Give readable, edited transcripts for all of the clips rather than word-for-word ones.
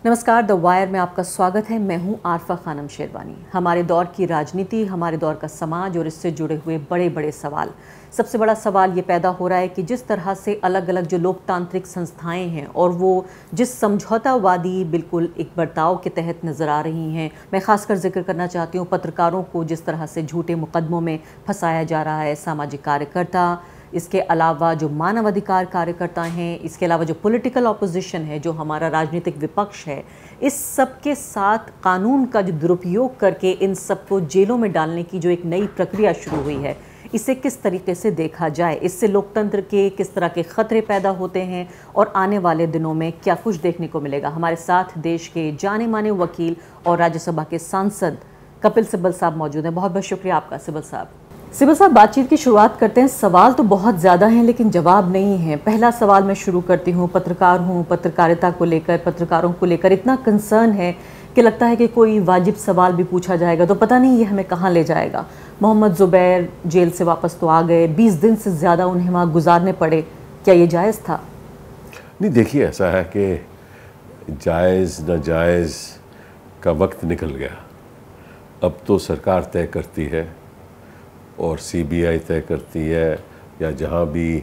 नमस्कार, the wire में आपका स्वागत है। मैं हूं आरफा खानम शेरवानी। हमारे दौर की राजनीति, हमारे दौर का समाज और इससे जुड़े हुए बड़े बड़े सवाल। सबसे बड़ा सवाल ये पैदा हो रहा है कि जिस तरह से अलग अलग जो लोकतांत्रिक संस्थाएं हैं और वो जिस समझौतावादी बिल्कुल एक बर्ताव के तहत नज़र आ रही हैं, मैं खासकर जिक्र करना चाहती हूँ पत्रकारों को जिस तरह से झूठे मुकदमों में फंसाया जा रहा है, सामाजिक कार्यकर्ता, इसके अलावा जो मानवाधिकार कार्यकर्ता हैं, इसके अलावा जो पॉलिटिकल ऑपोजिशन है, जो हमारा राजनीतिक विपक्ष है, इस सब के साथ कानून का जो दुरुपयोग करके इन सबको जेलों में डालने की जो एक नई प्रक्रिया शुरू हुई है, इसे किस तरीके से देखा जाए, इससे लोकतंत्र के किस तरह के खतरे पैदा होते हैं और आने वाले दिनों में क्या कुछ देखने को मिलेगा। हमारे साथ देश के जाने माने वकील और राज्यसभा के सांसद कपिल सिब्बल साहब मौजूद हैं। बहुत बहुत शुक्रिया आपका सिब्बल साहब। सिब्बल साहब, बातचीत की शुरुआत करते हैं। सवाल तो बहुत ज़्यादा हैं लेकिन जवाब नहीं है। पहला सवाल मैं शुरू करती हूँ। पत्रकार हूँ, पत्रकारिता को लेकर, पत्रकारों को लेकर इतना कंसर्न है कि लगता है कि कोई वाजिब सवाल भी पूछा जाएगा तो पता नहीं ये हमें कहाँ ले जाएगा। मोहम्मद ज़ुबैर जेल से वापस तो आ गए, 20 दिन से ज़्यादा उन्हें वहाँ गुजारने पड़े, क्या ये जायज़ था? नहीं, देखिए ऐसा है कि जायज़ न जायज़ का वक्त निकल गया। अब तो सरकार तय करती है और सीबीआई तय करती है, या जहाँ भी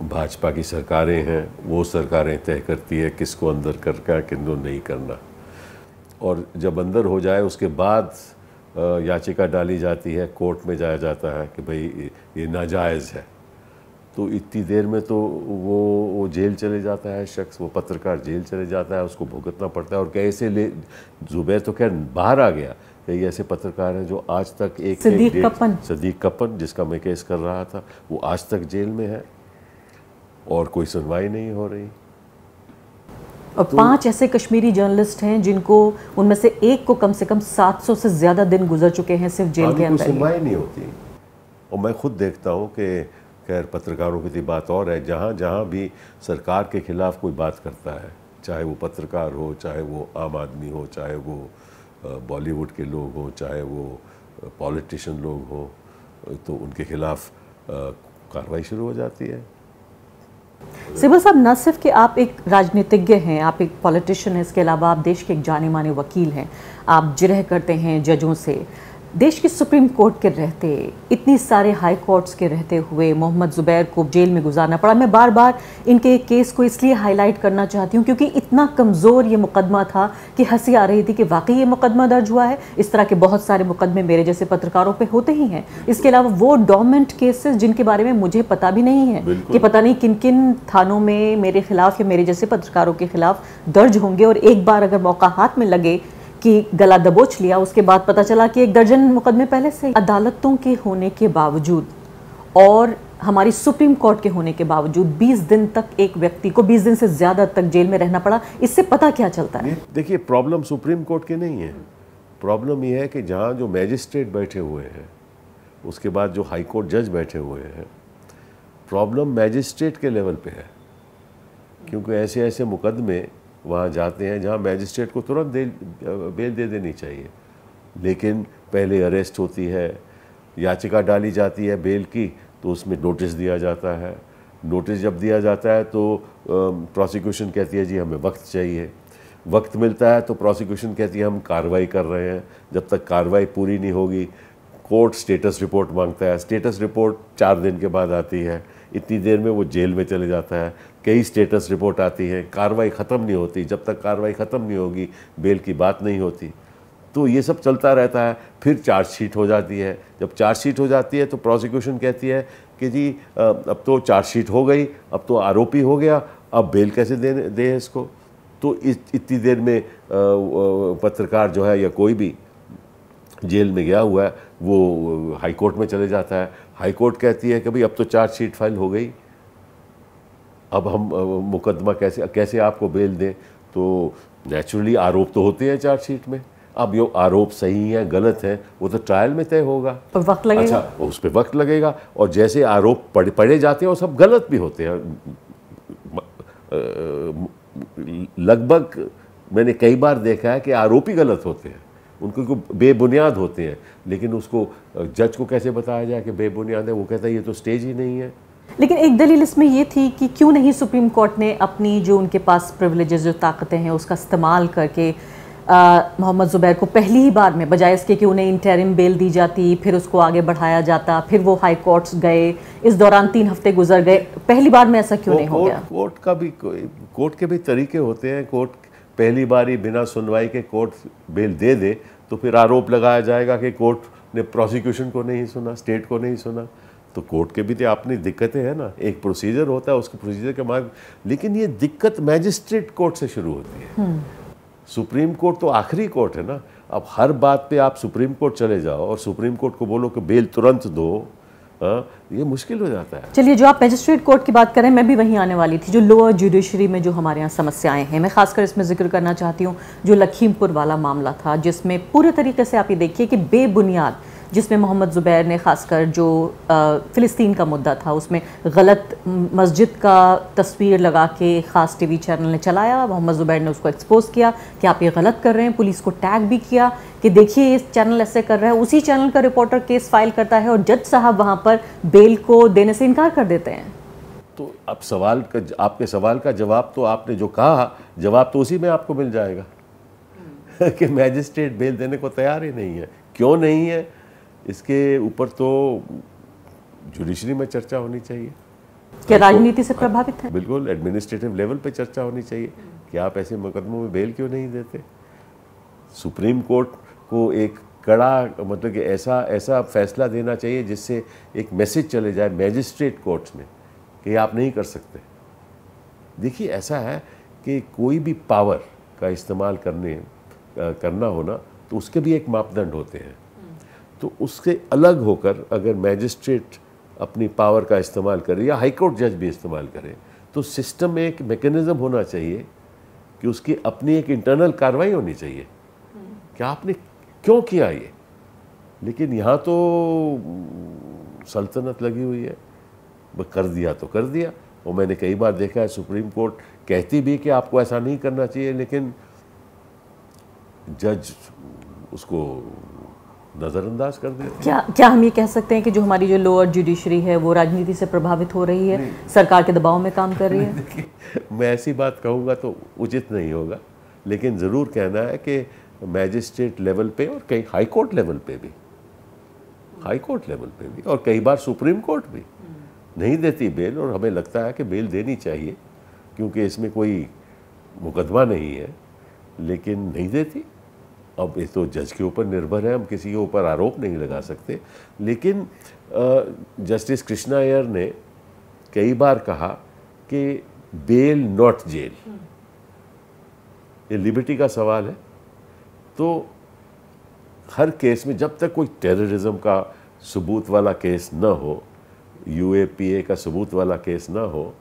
भाजपा की सरकारें हैं वो सरकारें तय करती है किसको अंदर करना किसको नहीं करना। और जब अंदर हो जाए उसके बाद याचिका डाली जाती है, कोर्ट में जाया जाता है कि भाई ये नाजायज़ है। तो इतनी देर में तो वो जेल चले जाता है शख्स, वो पत्रकार जेल चले जाता है, उसको भुगतना पड़ता है। और कैसे ज़ुबैर तो खैर बाहर आ गया। कई ऐसे पत्रकार हैं जो आज तक सदीक कपन जिसका मैं केस कर रहा था, वो आज तक जेल में है और कोई सुनवाई नहीं हो रही। और तो 5 ऐसे कश्मीरी जर्नलिस्ट हैं जिनको उनमें से एक को कम से कम 700 से ज़्यादा दिन गुजर चुके हैं सिर्फ जेल के अंदर। सुनवाई नहीं होती। और मैं खुद देखता हूँ कि खैर पत्रकारों की बात और है, जहाँ जहाँ भी सरकार के खिलाफ कोई बात करता है, चाहे वो पत्रकार हो, चाहे वो आम आदमी हो, चाहे वो बॉलीवुड के लोग हों, चाहे वो पॉलिटिशियन लोग हों, तो उनके खिलाफ कार्रवाई शुरू हो जाती है। सिब्बल साहब, न सिर्फ कि आप एक राजनीतिज्ञ हैं, आप एक पॉलिटिशियन हैं, इसके अलावा आप देश के एक जाने माने वकील हैं, आप जिरह करते हैं जजों से। देश के सुप्रीम कोर्ट के रहते, इतनी सारे हाई कोर्ट्स के रहते हुए मोहम्मद ज़ुबैर को जेल में गुजारना पड़ा। मैं बार बार इनके केस को इसलिए हाईलाइट करना चाहती हूँ क्योंकि इतना कमज़ोर ये मुकदमा था कि हंसी आ रही थी कि वाकई ये मुकदमा दर्ज हुआ है। इस तरह के बहुत सारे मुकदमे मेरे जैसे पत्रकारों पे होते ही हैं। इसके अलावा वो डोरमेंट केसेस जिनके बारे में मुझे पता भी नहीं है कि पता नहीं किन किन थानों में मेरे खिलाफ या मेरे जैसे पत्रकारों के खिलाफ दर्ज होंगे, और एक बार अगर मौका हाथ में लगे कि गला दबोच लिया, उसके बाद पता चला कि 1 दर्जन मुकदमे पहले से। अदालतों के होने के बावजूद और हमारी सुप्रीम कोर्ट के होने के बावजूद 20 दिन तक एक व्यक्ति को 20 दिन से ज़्यादा तक जेल में रहना पड़ा। इससे पता क्या चलता है? देखिए, प्रॉब्लम सुप्रीम कोर्ट की नहीं है। प्रॉब्लम ये है कि जहाँ जो मैजिस्ट्रेट बैठे हुए हैं, उसके बाद जो हाई कोर्ट जज बैठे हुए हैं, प्रॉब्लम मैजिस्ट्रेट के लेवल पे है। क्योंकि ऐसे ऐसे मुकदमे वहाँ जाते हैं जहाँ मैजिस्ट्रेट को तुरंत बेल दे देनी चाहिए, लेकिन पहले अरेस्ट होती है, याचिका डाली जाती है बेल की, तो उसमें नोटिस दिया जाता है। नोटिस जब दिया जाता है तो प्रोसिक्यूशन कहती है जी हमें वक्त चाहिए। वक्त मिलता है तो प्रोसिक्यूशन कहती है हम कार्रवाई कर रहे हैं। जब तक कार्रवाई पूरी नहीं होगी, कोर्ट स्टेटस रिपोर्ट मांगता है। स्टेटस रिपोर्ट 4 दिन के बाद आती है। इतनी देर में वो जेल में चले जाता है। कई स्टेटस रिपोर्ट आती है, कार्रवाई ख़त्म नहीं होती। जब तक कार्रवाई ख़त्म नहीं होगी बेल की बात नहीं होती। तो ये सब चलता रहता है। फिर चार्जशीट हो जाती है। जब चार्जशीट हो जाती है तो प्रोसिक्यूशन कहती है कि जी अब तो चार्जशीट हो गई, अब तो आरोपी हो गया, अब बेल कैसे दे इसको। तो इतनी देर में पत्रकार जो है या कोई भी जेल में गया हुआ है वो हाई कोर्ट में चले जाता है। हाई कोर्ट कहती है कि भाई अब तो चार्जशीट फाइल हो गई, अब हम मुकदमा कैसे आपको बेल दें। तो नेचुरली आरोप तो होते हैं चार्जशीट में। अब ये आरोप सही है गलत है वो तो ट्रायल में तय होगा, पर वक्त लगेगा। अच्छा, उस पर वक्त लगेगा। और जैसे आरोप पढ़े जाते हैं वो सब गलत भी होते हैं। लगभग मैंने कई बार देखा है कि आरोपी गलत होते हैं, उनको बेबुनियाद होते हैं, लेकिन उसको जज को कैसे बताया जाए कि बेबुनियाद है। वो कहता है ये तो स्टेज ही नहीं है। लेकिन एक दलील इसमें ये थी कि क्यों नहीं सुप्रीम कोर्ट ने अपनी जो उनके पास प्रिविलेजेस, जो ताकतें हैं, उसका इस्तेमाल करके मोहम्मद ज़ुबैर को पहली ही बार में, बजाय इसके कि उन्हें इंटरिम बेल दी जाती, फिर उसको आगे बढ़ाया जाता, फिर वो हाई कोर्ट्स गए, इस दौरान 3 हफ्ते गुजर गए, पहली बार में ऐसा क्यों नहीं हो गया? कोर्ट के भी तरीके होते हैं। कोर्ट पहली बार ही बिना सुनवाई के कोर्ट बेल दे दे तो फिर आरोप लगाया जाएगा कि कोर्ट ने प्रोसिक्यूशन को नहीं सुना, स्टेट को नहीं सुना। तो कोर्ट के भी तो अपनी दिक्कतें हैं ना, एक प्रोसीजर होता है, उसके प्रोसीजर के मार्ग। लेकिन ये दिक्कत मैजिस्ट्रेट कोर्ट से शुरू होती है। सुप्रीम कोर्ट तो आखिरी कोर्ट है ना। अब हर बात पे आप सुप्रीम कोर्ट चले जाओ और सुप्रीम कोर्ट को बोलो कि बेल तुरंत दो, ये मुश्किल हो जाता है। चलिए, जो आप मैजिस्ट्रेट कोर्ट की बात करें, मैं भी वहीं आने वाली थी। जो लोअर जुडिशरी में जो हमारे यहाँ समस्याएं हैं, मैं खासकर इसमें जिक्र करना चाहती हूँ जो लखीमपुर वाला मामला था, जिसमें पूरे तरीके से आप ये देखिए कि बेबुनियाद, जिसमें मोहम्मद ज़ुबैर ने खासकर जो फ़िलिस्तीन का मुद्दा था, उसमें गलत मस्जिद का तस्वीर लगा के ख़ास टीवी चैनल ने चलाया। मोहम्मद ज़ुबैर ने उसको एक्सपोज किया कि आप ये गलत कर रहे हैं, पुलिस को टैग भी किया कि देखिए ये चैनल ऐसे कर रहा है। उसी चैनल का रिपोर्टर केस फाइल करता है और जज साहब वहाँ पर बेल को देने से इनकार कर देते हैं। तो अब आपके सवाल का जवाब तो आपने जो कहा, जवाब तो उसी में आपको मिल जाएगा कि मैजिस्ट्रेट बेल देने को तैयार ही नहीं है। क्यों नहीं है, इसके ऊपर तो जुडिशरी में चर्चा होनी चाहिए। क्या राजनीति से प्रभावित है? बिल्कुल, एडमिनिस्ट्रेटिव लेवल पे चर्चा होनी चाहिए कि आप ऐसे मुकदमों में बेल क्यों नहीं देते। सुप्रीम कोर्ट को एक कड़ा, मतलब कि ऐसा फैसला देना चाहिए जिससे एक मैसेज चले जाए मैजिस्ट्रेट कोर्ट्स में कि आप नहीं कर सकते। देखिए, ऐसा है कि कोई भी पावर का इस्तेमाल करना होना तो उसके भी एक मापदंड होते हैं। तो उससे अलग होकर अगर मैजिस्ट्रेट अपनी पावर का इस्तेमाल करे या हाई कोर्ट जज भी इस्तेमाल करे, तो सिस्टम में एक मैकेनिज्म होना चाहिए कि उसकी अपनी एक इंटरनल कार्रवाई होनी चाहिए कि आपने क्यों किया ये। लेकिन यहाँ तो सल्तनत लगी हुई है, वो कर दिया तो कर दिया। और मैंने कई बार देखा है सुप्रीम कोर्ट कहती भी कि आपको ऐसा नहीं करना चाहिए, लेकिन जज उसको नज़रअंदाज कर देते हैं। क्या हम ये कह सकते हैं कि जो हमारी जो लोअर जुडिशरी है वो राजनीति से प्रभावित हो रही है, सरकार के दबाव में काम कर रही है? देखिए, मैं ऐसी बात कहूँगा तो उचित नहीं होगा, लेकिन ज़रूर कहना है कि मैजिस्ट्रेट लेवल पे और कई हाई कोर्ट लेवल पे भी और कई बार सुप्रीम कोर्ट भी नहीं देती बेल, और हमें लगता है कि बेल देनी चाहिए क्योंकि इसमें कोई मुकदमा नहीं है, लेकिन नहीं देती। अब ये तो जज के ऊपर निर्भर है, हम किसी के ऊपर आरोप नहीं लगा सकते। लेकिन जस्टिस कृष्णा अय्यर ने कई बार कहा कि बेल नॉट जेल, ये लिबर्टी का सवाल है। तो हर केस में जब तक कोई टेररिज्म का सबूत वाला केस न हो, यूएपीए का सबूत वाला केस न हो,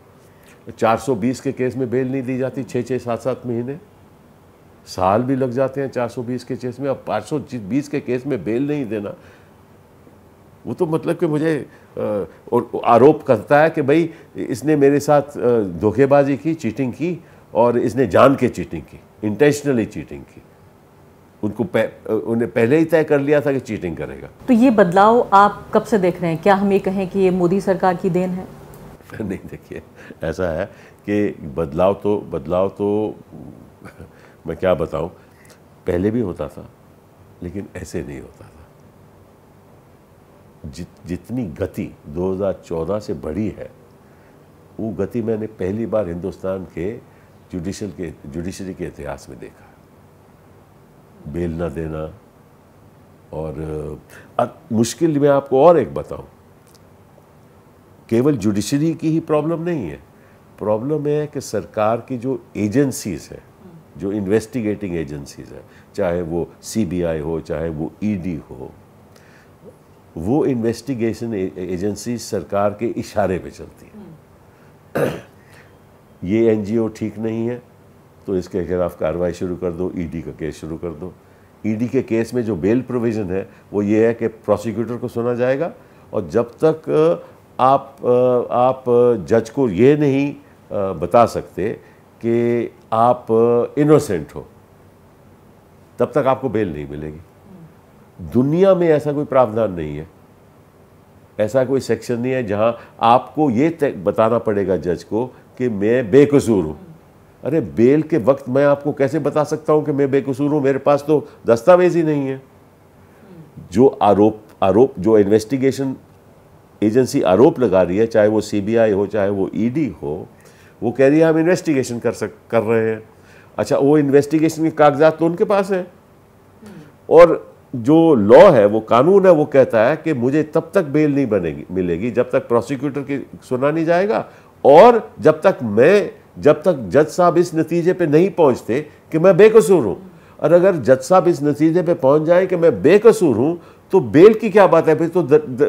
420 के केस में बेल नहीं दी जाती। 6-6, 7-7 महीने, साल भी लग जाते हैं 420 के केस में। अब 520 के केस में बेल नहीं देना, वो तो मतलब कि मुझे और आरोप करता है कि भाई इसने मेरे साथ धोखेबाजी की, चीटिंग की, और इसने जान के चीटिंग की, इंटेंशनली चीटिंग की। उन्हें पहले ही तय कर लिया था कि चीटिंग करेगा। तो ये बदलाव आप कब से देख रहे हैं? क्या हम ये कहें कि ये मोदी सरकार की देन है? नहीं, देखिए, ऐसा है कि बदलाव तो मैं क्या बताऊं, पहले भी होता था, लेकिन ऐसे नहीं होता था। जितनी गति 2014 से बढ़ी है, वो गति मैंने पहली बार हिंदुस्तान के जुडिशरी के इतिहास में देखा। बेल ना देना, और मुश्किल में आपको और एक बताऊं, केवल जुडिशरी की ही प्रॉब्लम नहीं है। प्रॉब्लम है कि सरकार की जो एजेंसीज है, जो इन्वेस्टिगेटिंग एजेंसीज है, चाहे वो सीबीआई हो, चाहे वो ईडी हो, वो इन्वेस्टिगेशन एजेंसी सरकार के इशारे पे चलती है। ये एनजीओ ठीक नहीं है तो इसके खिलाफ कार्रवाई शुरू कर दो, ईडी का केस शुरू कर दो। ईडी के केस में जो बेल प्रोविज़न है वो ये है कि प्रोसिक्यूटर को सुना जाएगा, और जब तक आप जज को ये नहीं बता सकते कि आप इनोसेंट हो, तब तक आपको बेल नहीं मिलेगी। दुनिया में ऐसा कोई प्रावधान नहीं है, ऐसा कोई सेक्शन नहीं है जहां आपको ये बताना पड़ेगा जज को कि मैं बेकसूर हूं। अरे बेल के वक्त मैं आपको कैसे बता सकता हूं कि मैं बेकसूर हूं? मेरे पास तो दस्तावेज ही नहीं है। जो आरोप जो इन्वेस्टिगेशन एजेंसी आरोप लगा रही है, चाहे वो सीबीआई हो चाहे वो ईडी हो, वो कह रही है हम इन्वेस्टिगेशन कर रहे हैं। अच्छा, वो इन्वेस्टिगेशन के कागजात तो उनके पास हैं, और जो लॉ है, वो कानून है, वो कहता है कि मुझे तब तक बेल नहीं मिलेगी जब तक प्रोसिक्यूटर की सुना नहीं जाएगा, और जब तक जज साहब इस नतीजे पे नहीं पहुंचते कि मैं बेकसूर हूं। और अगर जज साहब इस नतीजे पे पहुंच जाए कि मैं बेकसूर हूं, तो बेल की क्या बात है? फिर तो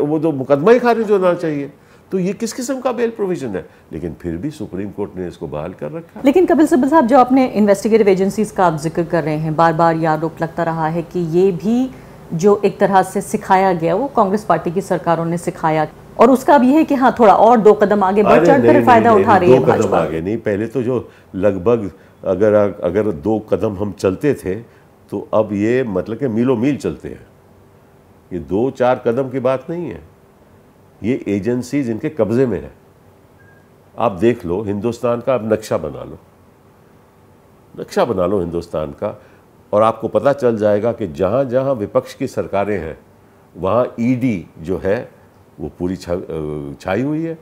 वो जो मुकदमा ही खारिज होना चाहिए। तो ये किस किस्म का बेल प्रोविजन है? लेकिन फिर भी सुप्रीम कोर्ट ने इसको बहाल कर रखा है। लेकिन कपिल सिब्बल साहब, जो आपने इन्वेस्टिगेटिव एजेंसीज का आप जिक्र कर रहे हैं, बार बार ये आरोप लगता रहा है कि ये भी जो एक तरह से सिखाया गया, वो कांग्रेस पार्टी की सरकारों ने सिखाया, और उसका अब ये है कि हाँ, थोड़ा और 2 कदम आगे बढ़ चढ़कर फायदा उठा रही है भाजपा। 2 कदम आगे नहीं, पहले तो जो लगभग अगर 2 कदम हम चलते थे, तो अब ये मतलब कि मीलों मील चलते हैं। ये 2-4 कदम की बात नहीं है, ये एजेंसीज इनके कब्जे में है। आप देख लो हिंदुस्तान का, अब नक्शा बना लो हिंदुस्तान का, और आपको पता चल जाएगा कि जहाँ जहाँ विपक्ष की सरकारें हैं, वहाँ ईडी जो है वो पूरी छाई हुई है,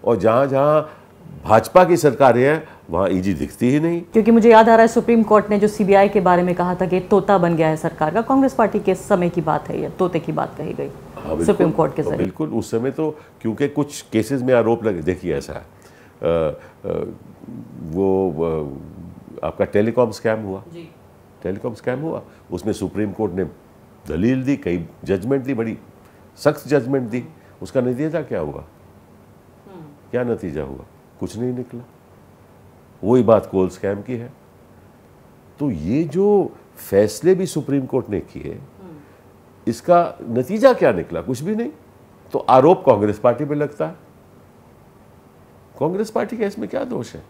और जहाँ जहाँ भाजपा की सरकारें हैं, वहाँ ईडी दिखती ही नहीं। क्योंकि मुझे याद आ रहा है सुप्रीम कोर्ट ने जो सीबीआई के बारे में कहा था कि तोता बन गया है सरकार का, कांग्रेस पार्टी के समय की बात है, ये तोते की बात कही गई सुप्रीम कोर्ट के जरिए। बिल्कुल, उस समय तो क्योंकि कुछ केसेस में आरोप लगे। देखिए ऐसा है, वो आपका टेलीकॉम स्कैम हुआ, उसमें सुप्रीम कोर्ट ने दलील दी, कई जजमेंट दी, बड़ी सख्त जजमेंट दी। उसका नतीजा क्या हुआ? क्या नतीजा हुआ? कुछ नहीं निकला। वही बात कोल स्कैम की है। तो ये जो फैसले भी सुप्रीम कोर्ट ने किए, इसका नतीजा क्या निकला? कुछ भी नहीं। तो आरोप कांग्रेस पार्टी पे लगता है। कांग्रेस पार्टी का इसमें क्या दोष है?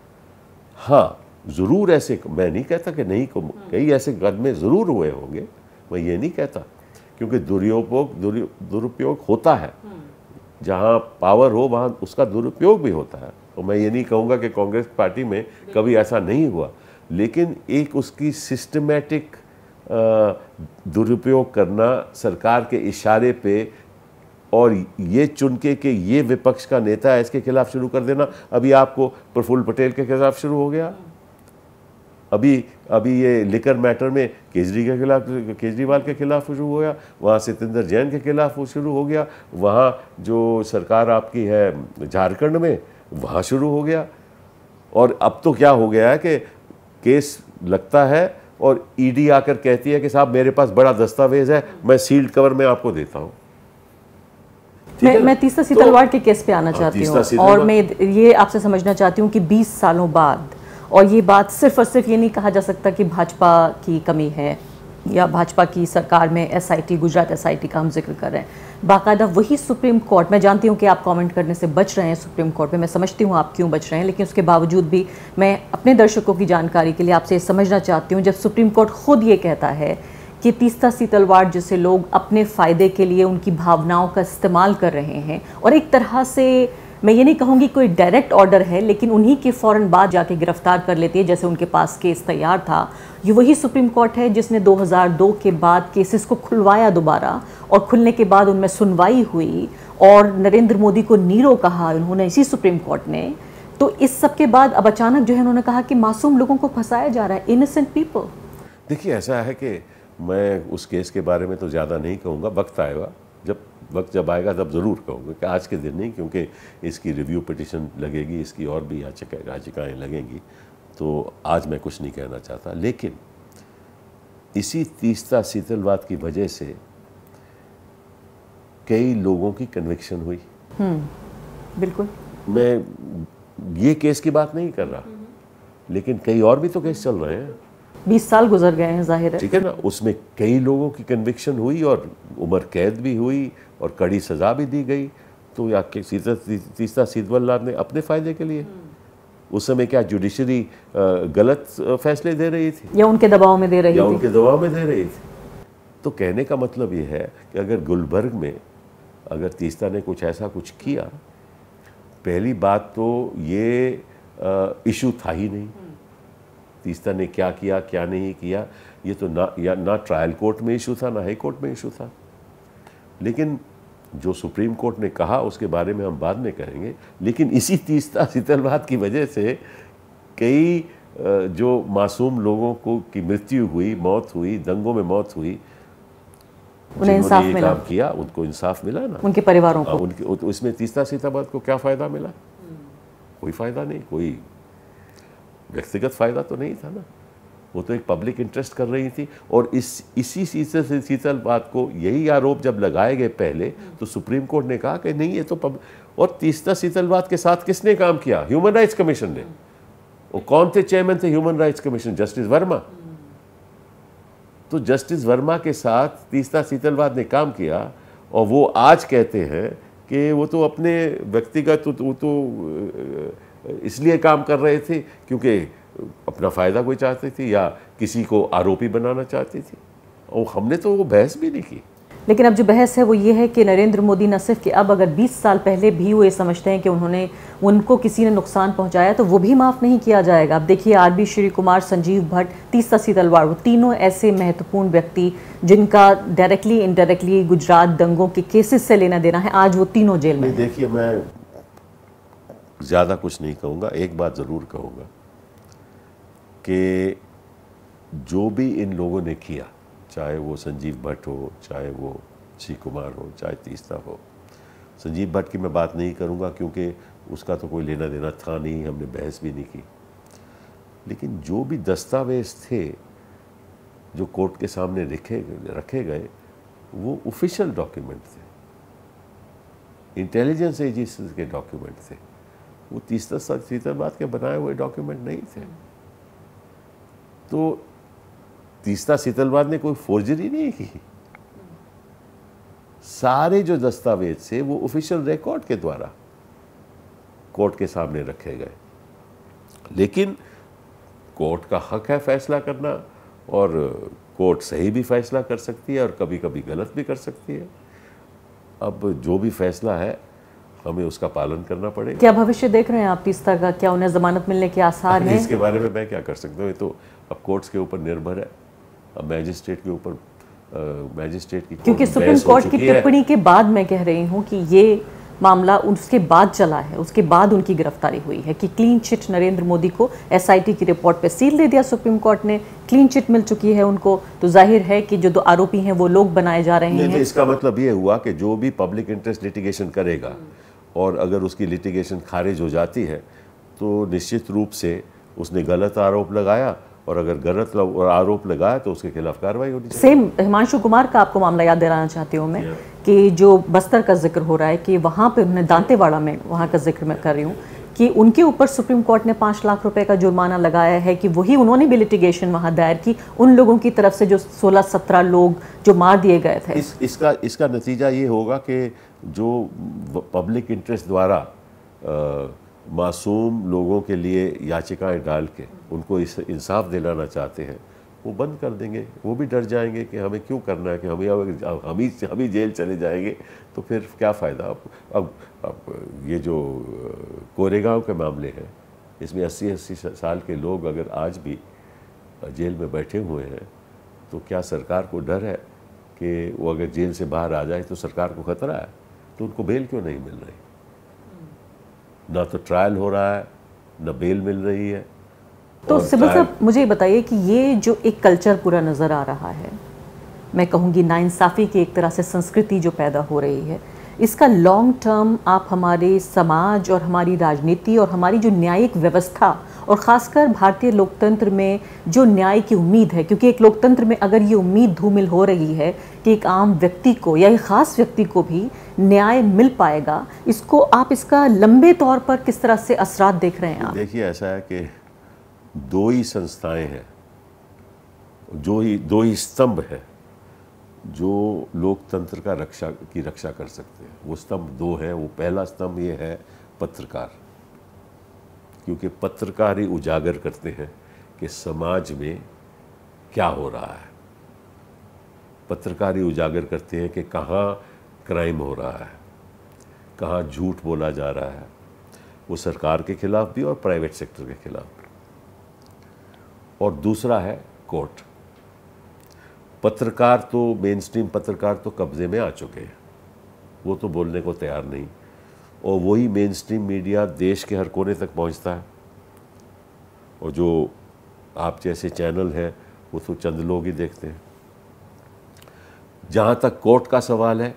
हाँ, जरूर ऐसे, मैं नहीं कहता कि नहीं, कई ऐसे कदमे जरूर हुए होंगे, मैं ये नहीं कहता, क्योंकि दुरुपयोग होता है। जहाँ पावर हो वहाँ उसका दुरुपयोग भी होता है। तो मैं ये नहीं कहूँगा कि कांग्रेस पार्टी में कभी ऐसा नहीं हुआ, लेकिन एक उसकी सिस्टमैटिक दुरुपयोग करना सरकार के इशारे पे, और ये चुन के कि ये विपक्ष का नेता है, इसके खिलाफ शुरू कर देना। अभी आपको प्रफुल्ल पटेल के खिलाफ शुरू हो गया, अभी ये लिकर मैटर में केजरीवाल के खिलाफ शुरू हो गया, वहाँ सत्येंद्र जैन के खिलाफ वो शुरू हो गया, वहाँ जो सरकार आपकी है झारखंड में, वहाँ शुरू हो गया। और अब तो क्या हो गया है कि केस लगता है और ईडी आकर कहती है कि साहब मेरे पास बड़ा दस्तावेज है, मैं सील्ड कवर में आपको देता हूँ। मैं तीस्ता सीतलवाड़ के केस पे आना चाहती हूँ, और मैं ये आपसे समझना चाहती हूँ कि 20 सालों बाद, और ये बात सिर्फ और सिर्फ ये नहीं कहा जा सकता कि भाजपा की कमी है या भाजपा की सरकार में एसआईटी, गुजरात एसआईटी का हम जिक्र कर रहे हैं, बाकायदा वही सुप्रीम कोर्ट, मैं जानती हूँ कि आप कमेंट करने से बच रहे हैं सुप्रीम कोर्ट में, मैं समझती हूँ आप क्यों बच रहे हैं, लेकिन उसके बावजूद भी मैं अपने दर्शकों की जानकारी के लिए आपसे समझना चाहती हूँ, जब सुप्रीम कोर्ट खुद ये कहता है कि तीस्ता सीतलवाड़ जैसे लोग अपने फ़ायदे के लिए उनकी भावनाओं का इस्तेमाल कर रहे हैं, और एक तरह से मैं ये नहीं कहूँगी कोई डायरेक्ट ऑर्डर है, लेकिन उन्हीं के फ़ौरन बाद जाके गिरफ्तार कर लेती है, जैसे उनके पास केस तैयार था। ये वही सुप्रीम कोर्ट है जिसने 2002 के बाद केसेस को खुलवाया दोबारा, और खुलने के बाद उनमें सुनवाई हुई और नरेंद्र मोदी को नीरो कहा उन्होंने इसी सुप्रीम कोर्ट ने। तो इस सब के बाद अब अचानक जो है उन्होंने कहा कि मासूम लोगों को फंसाया जा रहा है, इनोसेंट पीपल। देखिए ऐसा है कि मैं उस केस के बारे में तो ज़्यादा नहीं कहूँगा, वक्त जब आएगा तब ज़रूर कहूँगा, कि आज के दिन नहीं, क्योंकि इसकी रिव्यू पिटिशन लगेगी, इसकी और भी याचिकाएँ लगेंगी, तो आज मैं कुछ नहीं कहना चाहता। लेकिन इसी तीस्ता सीतलवाड़ की वजह से कई लोगों की कन्विक्शन हुई। बिल्कुल, मैं ये केस की बात नहीं कर रहा, लेकिन कई और भी तो केस चल रहे हैं। 20 साल गुजर गए हैं, जाहिर है, ठीक है ना। उसमें कई लोगों की कन्विक्शन हुई और उम्र कैद भी हुई और कड़ी सज़ा भी दी गई। तो या तीस्ता सीतलवाड़ ने अपने फ़ायदे के लिए, उस समय क्या जुडिशरी गलत फैसले दे रही थी, या उनके दबाव में दे रही थी? तो कहने का मतलब ये है कि अगर गुलबर्ग में अगर तीस्ता ने कुछ ऐसा कुछ किया, पहली बात तो ये इशू था ही नहीं। तीस्ता ने क्या किया क्या नहीं किया ये तो ना ट्रायल कोर्ट में इशू था, ना हाई कोर्ट में इशू था। लेकिन जो सुप्रीम कोर्ट ने कहा उसके बारे में हम बाद में कहेंगे। लेकिन इसी तीस्ता शीतलवाद की वजह से कई जो मासूम लोगों को की मृत्यु हुई, मौत हुई, दंगों में मौत हुई, उन्हें इंसाफ मिला, काम किया उनको इंसाफ मिला ना, उनके परिवारों को। उनके तो इसमें तीस्ता शीतलवाद को क्या फ़ायदा मिला? कोई फ़ायदा नहीं, कोई व्यक्तिगत फ़ायदा तो नहीं था ना। वो तो एक पब्लिक इंटरेस्ट कर रही थी। और इसी शीतलवाद को यही आरोप जब लगाए गए पहले, तो सुप्रीम कोर्ट ने कहा कि नहीं ये तो और तीस्ता शीतलवाद के साथ किसने काम किया? ह्यूमन राइट्स कमीशन ने। वो कौन थे चेयरमैन थे human rights commission? Justice Verma. तो जस्टिस वर्मा के साथ तीस्ता शीतलवाद ने काम किया, और वो आज कहते हैं कि वो तो अपने व्यक्तिगत तो इसलिए काम कर रहे थे क्योंकि अपना फ़ायदा कोई चाहते थे या किसी को आरोपी बनाना चाहती थी। और हमने तो वो बहस भी नहीं की। लेकिन अब जो बहस है वो ये है कि नरेंद्र मोदी न सिर्फ कि अब अगर 20 साल पहले भी वो ये समझते हैं कि उनको किसी ने नुकसान पहुंचाया तो वो भी माफ़ नहीं किया जाएगा। अब देखिए आरबी श्री कुमार, संजीव भट्ट, तीस्ता शीतलवाड़, वो तीनों ऐसे महत्वपूर्ण व्यक्ति जिनका डायरेक्टली इनडायरेक्टली गुजरात दंगों के केसेस से लेना देना है, आज वो तीनों जेल में। देखिए मैं ज़्यादा कुछ नहीं कहूँगा, एक बात ज़रूर कहूँगा कि जो भी इन लोगों ने किया, चाहे वो संजीव भट्ट हो, चाहे वो श्री कुमार हो, चाहे तीस्ता हो। संजीव भट्ट की मैं बात नहीं करूंगा क्योंकि उसका तो कोई लेना देना था नहीं, हमने बहस भी नहीं की। लेकिन जो भी दस्तावेज थे जो कोर्ट के सामने रखे गए, वो ऑफिशियल डॉक्यूमेंट थे, इंटेलिजेंस एजेंसी के डॉक्यूमेंट थे। वो तीस्ता शीतलवाद के बनाए हुए डॉक्यूमेंट नहीं थे। तो तीस्ता शीतलवाद ने कोई फोर्जरी नहीं की। सारे जो दस्तावेज थे वो ऑफिशियल रिकॉर्ड के द्वारा कोर्ट के सामने रखे गए। लेकिन कोर्ट का हक है फैसला करना, और कोर्ट सही भी फैसला कर सकती है और कभी कभी गलत भी कर सकती है। अब जो भी फैसला है हमें उसका पालन करना पड़ेगा। क्या भविष्य देख रहे हैं आप तीस्ता का? क्या उन्हें जमानत मिलने के आसार हैं? इसके बारे में मैं क्या कर सकता हूँ, ये तो अब कोर्ट्स के ऊपर निर्भर है, अब मैजिस्ट्रेट के ऊपर, मैजिस्ट्रेट की, क्योंकि सुप्रीम कोर्ट की टिप्पणी के बाद मैं कह रही हूँ कि ये मामला उसके बाद चला है, उसके बाद उनकी गिरफ्तारी हुई है कि क्लीन चिट नरेंद्र मोदी को एसआईटी की रिपोर्ट पे सील दे दिया सुप्रीम कोर्ट ने, क्लीन चिट मिल चुकी है उनको। तो जाहिर है कि जो दो आरोपी हैं वो लोग बनाए जा रहे हैं। इसका मतलब ये हुआ कि जो भी पब्लिक इंटरेस्ट लिटिगेशन करेगा और अगर उसकी लिटिगेशन खारिज हो जाती है तो निश्चित रूप से उसने गलत आरोप लगाया, और अगर गलत आरोप लगाया तो उसके खिलाफ कार्रवाई होनी चाहिए। सेम हिमांशु कुमार का आपको मामला याद दिलाना चाहती हूँ मैं कि जो बस्तर का जिक्र हो रहा है कि वहाँ पे उन्होंने दांतेवाड़ा में, वहाँ का जिक्र मैं कर रही हूँ कि उनके ऊपर सुप्रीम कोर्ट ने 5 लाख रुपए का जुर्माना लगाया है कि वही उन्होंने भी लिटिगेशन वहाँ दायर की उन लोगों की तरफ से जो 16-17 लोग जो मार दिए गए थे। इसका नतीजा ये होगा कि जो पब्लिक इंटरेस्ट द्वारा मासूम लोगों के लिए याचिकाएं डाल के उनको इंसाफ दिलाना चाहते हैं, वो बंद कर देंगे। वो भी डर जाएंगे कि हमें क्यों करना है, कि हम ही जेल चले जाएंगे तो फिर क्या फ़ायदा। अब ये जो कोरेगांव के मामले हैं, इसमें 80 साल के लोग अगर आज भी जेल में बैठे हुए हैं, तो क्या सरकार को डर है कि वो अगर जेल से बाहर आ जाए तो सरकार को खतरा है, तो उनको बेल क्यों नहीं मिल रही? ना तो ट्रायल हो रहा है, ना बेल मिल रही है। तो सिब्बल साहब मुझे ये बताइए कि ये जो एक कल्चर पूरा नज़र आ रहा है, मैं कहूँगी नाइंसाफ़ी की एक तरह से संस्कृति जो पैदा हो रही है, इसका लॉन्ग टर्म आप हमारे समाज और हमारी राजनीति और हमारी जो न्यायिक व्यवस्था और ख़ासकर भारतीय लोकतंत्र में जो न्याय की उम्मीद है, क्योंकि एक लोकतंत्र में अगर ये उम्मीद धूमिल हो रही है कि एक आम व्यक्ति को या एक ख़ास व्यक्ति को भी न्याय मिल पाएगा, इसको आप इसका लंबे तौर पर किस तरह से असरात देख रहे हैं आप? देखिए ऐसा है कि दो ही संस्थाएं हैं, दो ही स्तंभ है जो लोकतंत्र का रक्षा कर सकते हैं। वो स्तंभ दो हैं। वो पहला स्तंभ ये है पत्रकार, क्योंकि पत्रकार ही उजागर करते हैं कि समाज में क्या हो रहा है। पत्रकार ही उजागर करते हैं कि कहाँ क्राइम हो रहा है, कहाँ झूठ बोला जा रहा है, वो सरकार के खिलाफ भी और प्राइवेट सेक्टर के खिलाफ भी। और दूसरा है कोर्ट। पत्रकार तो, मेन स्ट्रीम पत्रकार तो कब्जे में आ चुके हैं, वो तो बोलने को तैयार नहीं, और वही मेन स्ट्रीम मीडिया देश के हर कोने तक पहुंचता है, और जो आप जैसे चैनल हैं वो तो चंद लोग ही देखते हैं। जहाँ तक कोर्ट का सवाल है,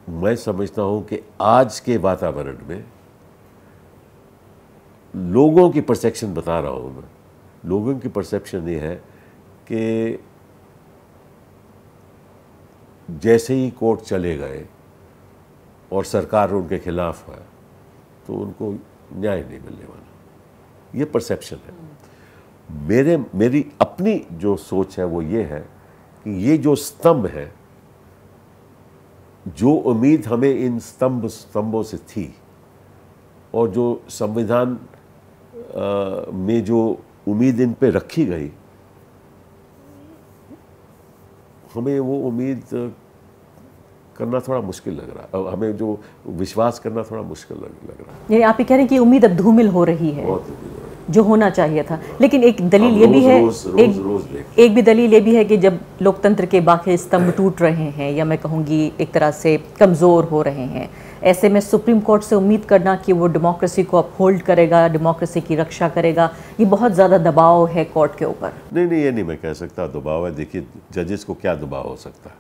मैं समझता हूँ कि आज के वातावरण में लोगों की परसेप्शन बता रहा हूँ मैं, लोगों की परसेप्शन ये है कि जैसे ही कोर्ट चले गए और सरकार उनके खिलाफ है तो उनको न्याय नहीं मिलने वाला, ये परसेप्शन है। मेरी अपनी जो सोच है वो ये है कि ये जो स्तंभ है, जो उम्मीद हमें इन स्तंभों से थी, और जो संविधान में जो उम्मीद इन पे रखी गई, हमें वो उम्मीद करना थोड़ा मुश्किल लग रहा है, हमें जो विश्वास करना थोड़ा मुश्किल लग रहा है। यानी आप ये कह रहे हैं कि उम्मीद अब धूमिल हो रही है, बहुत जो होना चाहिए था। लेकिन एक दलील ये भी है, एक भी दलील ये भी है कि जब लोकतंत्र के बाकी स्तंभ टूट रहे हैं, या मैं कहूँगी एक तरह से कमज़ोर हो रहे हैं, ऐसे में सुप्रीम कोर्ट से उम्मीद करना कि वो डेमोक्रेसी को अपहोल्ड करेगा, डेमोक्रेसी की रक्षा करेगा, ये बहुत ज़्यादा दबाव है कोर्ट के ऊपर। नहीं, ये नहीं मैं कह सकता दबाव है। देखिए, जजेस को क्या दबाव हो सकता है,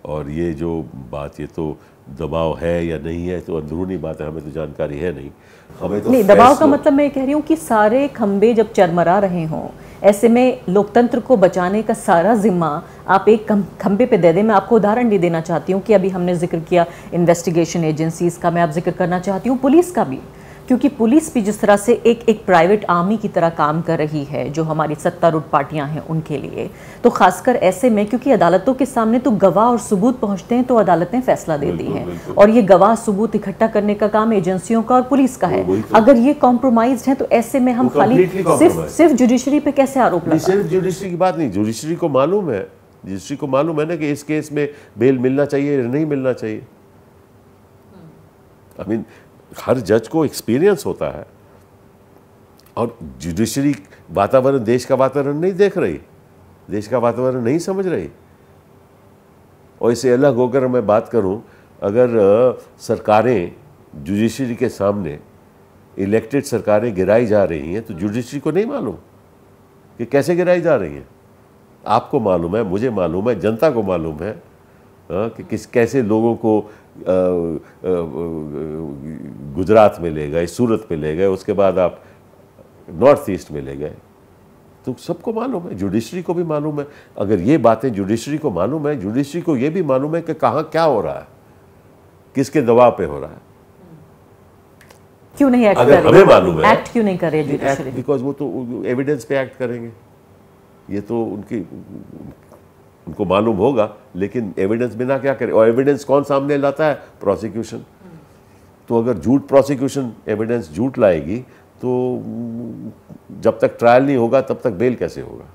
और ये जो बात, ये तो दबाव है या नहीं है तो अंदरूनी बात है, हमें तो जानकारी है नहीं। हमें तो नहीं, दबाव का मतलब मैं कह रही हूँ कि सारे खंबे जब चरमरा रहे हों, ऐसे में लोकतंत्र को बचाने का सारा जिम्मा आप एक खंबे पे दे दें। मैं आपको उदाहरण नहीं देना चाहती हूँ कि अभी हमने जिक्र किया इन्वेस्टिगेशन एजेंसीज का, मैं आप जिक्र करना चाहती हूँ पुलिस का भी, क्योंकि पुलिस भी जिस तरह से एक प्राइवेट आर्मी की तरह काम कर रही है जो हमारी सत्तारूढ़ पार्टियां हैं उनके लिए, तो खासकर ऐसे में क्योंकि अदालतों के सामने तो गवाह और सबूत पहुंचते हैं तो अदालतें फैसला देती हैं, और ये गवाह सबूत इकट्ठा करने का काम एजेंसियों का और पुलिस का है। अगर ये कॉम्प्रोमाइज है तो ऐसे में हम खाली सिर्फ जुडिशरी पे कैसे आरोप लगाएं? सिर्फ जुडिशरी की बात नहीं, जुडिशरी को मालूम है, जुडिशरी को मालूम है ना कि इस केस में बेल मिलना चाहिए या नहीं मिलना चाहिए। आई मीन हर जज को एक्सपीरियंस होता है, और जुडिशरी वातावरण, देश का वातावरण नहीं देख रही, देश का वातावरण नहीं समझ रही। और इससे अलग होकर मैं बात करूं, अगर सरकारें जुडिशरी के सामने, इलेक्टेड सरकारें गिराई जा रही हैं, तो जुडिशरी को नहीं मालूम कि कैसे गिराई जा रही हैं। आपको मालूम है, मुझे मालूम है, जनता को मालूम है कि कैसे लोगों को गुजरात में ले गए, सूरत में ले गए, उसके बाद आप नॉर्थ ईस्ट में ले गए, तो सबको मालूम है, जुडिशरी को भी मालूम है। अगर ये बातें जुडिशरी को मालूम है, जुडिशरी को ये भी मालूम है कि कहाँ क्या हो रहा है, किसके दबाव पे हो रहा है। क्यों नहीं एक्ट कर रही? हमें मालूम है, एक्ट क्यों नहीं कर रही है जुडिशरी? बिकॉज वो तो एविडेंस पे एक्ट करेंगे, ये तो उनको मालूम होगा, लेकिन एविडेंस बिना क्या करे, और एविडेंस कौन सामने लाता है? प्रोसिक्यूशन। तो अगर झूठ प्रोसिक्यूशन एविडेंस झूठ लाएगी तो जब तक ट्रायल नहीं होगा तब तक बेल कैसे होगा?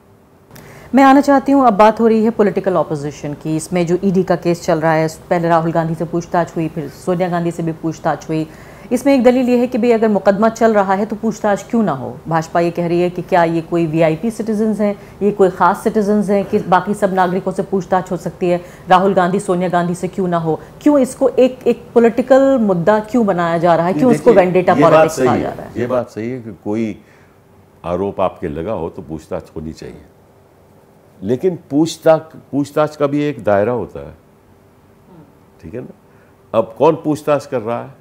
मैं आना चाहती हूँ, अब बात हो रही है पॉलिटिकल ऑपोजिशन की। इसमें जो ईडी का केस चल रहा है, पहले राहुल गांधी से पूछताछ हुई, फिर सोनिया गांधी से भी पूछताछ हुई। इसमें एक दलील ये है कि भाई अगर मुकदमा चल रहा है तो पूछताछ क्यों ना हो। भाजपा ये कह रही है कि क्या ये कोई वीआईपी सिटीजन्स हैं, ये कोई ख़ास सिटीजन्स हैं कि बाकी सब नागरिकों से पूछताछ हो सकती है, राहुल गांधी सोनिया गांधी से क्यों ना हो? क्यों इसको एक पॉलिटिकल मुद्दा क्यों बनाया जा रहा है, क्यों इसको वेंडेटा पॉलिटिक्स कहा जा रहा है? ये बात सही है कि कोई आरोप आपके लगा हो तो पूछताछ होनी चाहिए, लेकिन पूछताछ का भी एक दायरा होता है, ठीक है ना। अब कौन पूछताछ कर रहा है?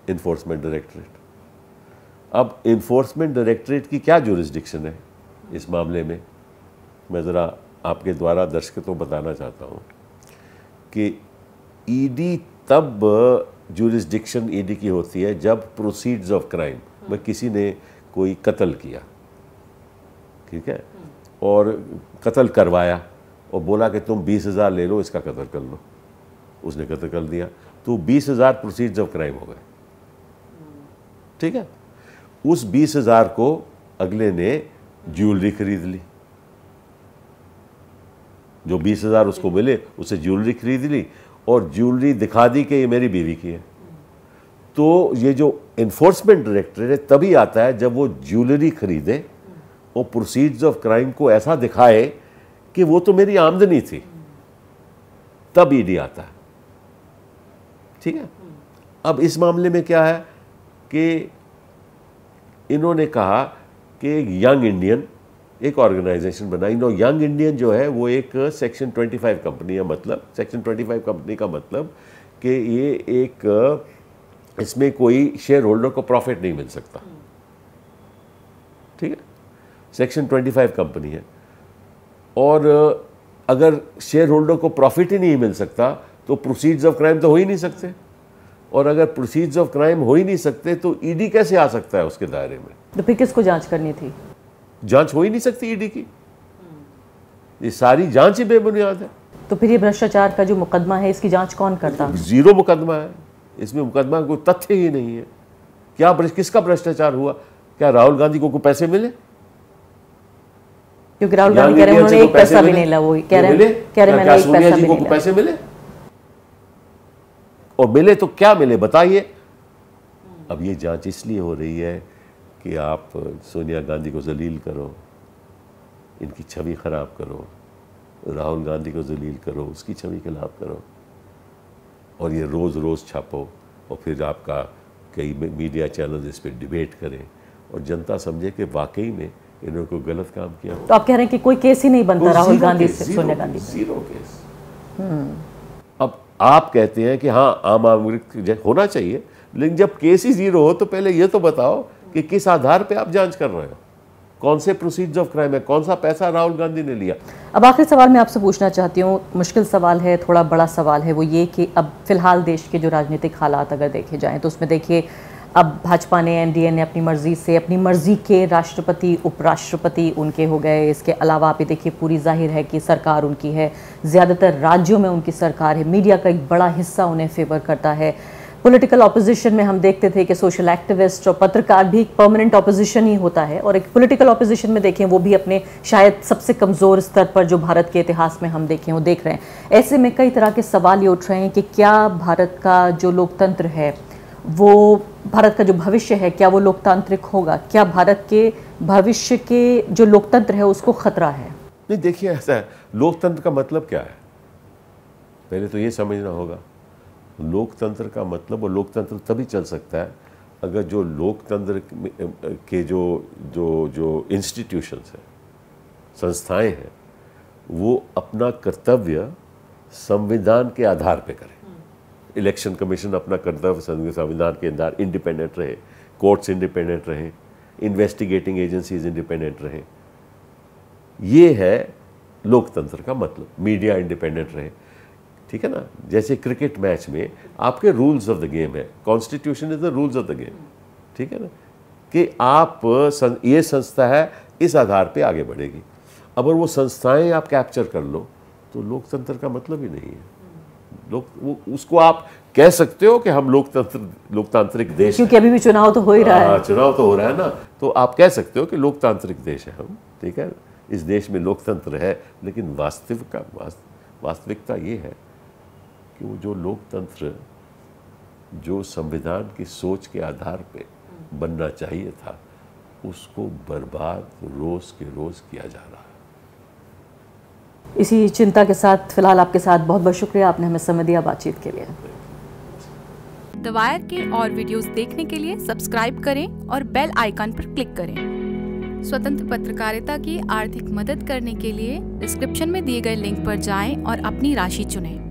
Enforcement directorate. अब इन्फोर्समेंट डायरेक्टरेट की क्या जुरिस्डिक्शन है इस मामले में? मैं ज़रा आपके द्वारा दर्शकों को बताना चाहता हूँ कि ईडी तब जुरिस्डिक्शन ईडी की होती है जब प्रोसीड्स ऑफ क्राइम, में किसी ने कोई कत्ल किया, ठीक है, और कत्ल करवाया और बोला कि तुम 20,000 ले लो, इसका कत्ल कर लो, उसने कत्ल कर दिया, तो 20,000 प्रोसीड्स ऑफ क्राइम हो गए, ठीक है। उस 20,000 को अगले ने ज्वेलरी खरीद ली, जो 20,000 उसको मिले उससे ज्वेलरी खरीद ली और ज्वेलरी दिखा दी कि ये मेरी बीवी की है। तो ये जो इन्फोर्समेंट डायरेक्टर है तभी आता है जब वो ज्वेलरी खरीदे और प्रोसीड्स ऑफ क्राइम को ऐसा दिखाए कि वो तो मेरी आमदनी थी, तब ईडी आता है। ठीक है। अब इस मामले में क्या है कि इन्होंने कहा कि यंग इंडियन एक ऑर्गेनाइजेशन बनाई। यंग इंडियन जो है वो एक सेक्शन 25 कंपनी है। मतलब सेक्शन 25 कंपनी का मतलब कि ये एक, इसमें कोई शेयर होल्डर को प्रॉफिट नहीं मिल सकता। ठीक है। सेक्शन 25 कंपनी है और अगर शेयर होल्डर को प्रॉफिट ही नहीं मिल सकता तो प्रोसीड्स ऑफ क्राइम तो हो ही नहीं सकते, और अगर प्रोसीड्स ऑफ क्राइम हो ही नहीं सकते तो ईडी कैसे आ सकता है उसके दायरे में? तो फिर किसको जांच करनी थी? जांच हो ही नहीं सकती ईडी की, ये सारी जांच ही बेबुनियाद है। तो फिर ये भ्रष्टाचार का जो मुकदमा है इसकी जांच कौन करता? जीरो मुकदमा है, इसमें मुकदमा कोई तथ्य ही नहीं है। क्या किसका भ्रष्टाचार हुआ? क्या राहुल गांधी को पैसे मिले? क्योंकि राहुल गांधी कह रहे हैं उन्होंने एक पैसा भी नहीं लिया, वो कह रहे मैंने एक पैसा भी नहीं लिया। पैसे मिले और मिले तो क्या मिले बताइए। अब ये जांच इसलिए हो रही है कि आप सोनिया गांधी को जलील करो, इनकी छवि खराब करो, राहुल गांधी को जलील करो, उसकी छवि खराब करो, और ये रोज़ रोज़ छापो और फिर आपका कई मीडिया चैनल इस पर डिबेट करें और जनता समझे कि वाकई में इन्होंने कोई गलत काम किया। तो आप कह रहे हैं कि कोई केस ही नहीं बनता राहुल गांधी से, सोनिया गांधी से? Zero case. अब आप कहते हैं कि हाँ आम आदमी होना चाहिए, लेकिन जब केस ही जीरो हो तो पहले ये तो बताओ कि किस आधार पे आप जांच कर रहे हो, कौन से प्रोसीड्स ऑफ क्राइम है, कौन सा पैसा राहुल गांधी ने लिया। अब आखिरी सवाल मैं आपसे पूछना चाहती हूँ, मुश्किल सवाल है, थोड़ा बड़ा सवाल है, वो ये कि अब फिलहाल देश के जो राजनीतिक हालात अगर देखे जाएं तो उसमें देखिए अब भाजपा ने, एनडीए ने अपनी मर्जी से, अपनी मर्जी के राष्ट्रपति उपराष्ट्रपति उनके हो गए। इसके अलावा आप ये देखिए पूरी जाहिर है कि सरकार उनकी है, ज़्यादातर राज्यों में उनकी सरकार है, मीडिया का एक बड़ा हिस्सा उन्हें फेवर करता है। पॉलिटिकल ऑपोजिशन में हम देखते थे कि सोशल एक्टिविस्ट और पत्रकार भी एक परमानेंट ऑपोजिशन ही होता है, और एक पॉलिटिकल ऑपोजिशन में देखें वो भी अपने शायद सबसे कमज़ोर स्तर पर जो भारत के इतिहास में हम देखें वो देख रहे हैं। ऐसे में कई तरह के सवाल ये उठ रहे हैं कि क्या भारत का जो लोकतंत्र है, वो भारत का जो भविष्य है, क्या वो लोकतांत्रिक होगा? क्या भारत के भविष्य के जो लोकतंत्र है उसको खतरा है? नहीं, देखिए ऐसा है, लोकतंत्र का मतलब क्या है पहले तो ये समझना होगा। लोकतंत्र का मतलब, वो लोकतंत्र तभी चल सकता है अगर जो लोकतंत्र के जो इंस्टीट्यूशंस हैं, संस्थाएं हैं, वो अपना कर्तव्य संविधान के आधार पे करें। इलेक्शन कमीशन अपना कर्तव्य संविधान के अंदर इंडिपेंडेंट रहे, कोर्ट्स इंडिपेंडेंट रहे, इन्वेस्टिगेटिंग एजेंसीज इंडिपेंडेंट रहे। ये है लोकतंत्र का मतलब। मीडिया इंडिपेंडेंट रहे, ठीक है ना। जैसे क्रिकेट मैच में आपके रूल्स ऑफ द गेम है, constitution is the rules of the game, ठीक है ना, कि आप ये संस्था है इस आधार पे आगे बढ़ेगी। अगर वो संस्थाएं आप कैप्चर कर लो तो लोकतंत्र का मतलब ही नहीं है। उसको आप कह सकते हो कि हम लोकतांत्रिक देश, क्योंकि अभी भी चुनाव तो हो ही रहा है। चुनाव तो हो रहा है ना, तो आप कह सकते हो कि लोकतांत्रिक देश है हम, ठीक है, इस देश में लोकतंत्र है। लेकिन वास्तविकता ये है कि वो जो लोकतंत्र जो संविधान की सोच के आधार पे बनना चाहिए था, उसको बर्बाद रोज के रोज किया जा रहा है। इसी चिंता के साथ फिलहाल आपके साथ बहुत बहुत शुक्रिया, आपने हमें समय दिया बातचीत के लिए। द वायर के और वीडियोस देखने के लिए सब्सक्राइब करें और बेल आइकन पर क्लिक करें। स्वतंत्र पत्रकारिता की आर्थिक मदद करने के लिए डिस्क्रिप्शन में दिए गए लिंक पर जाएं और अपनी राशि चुनें।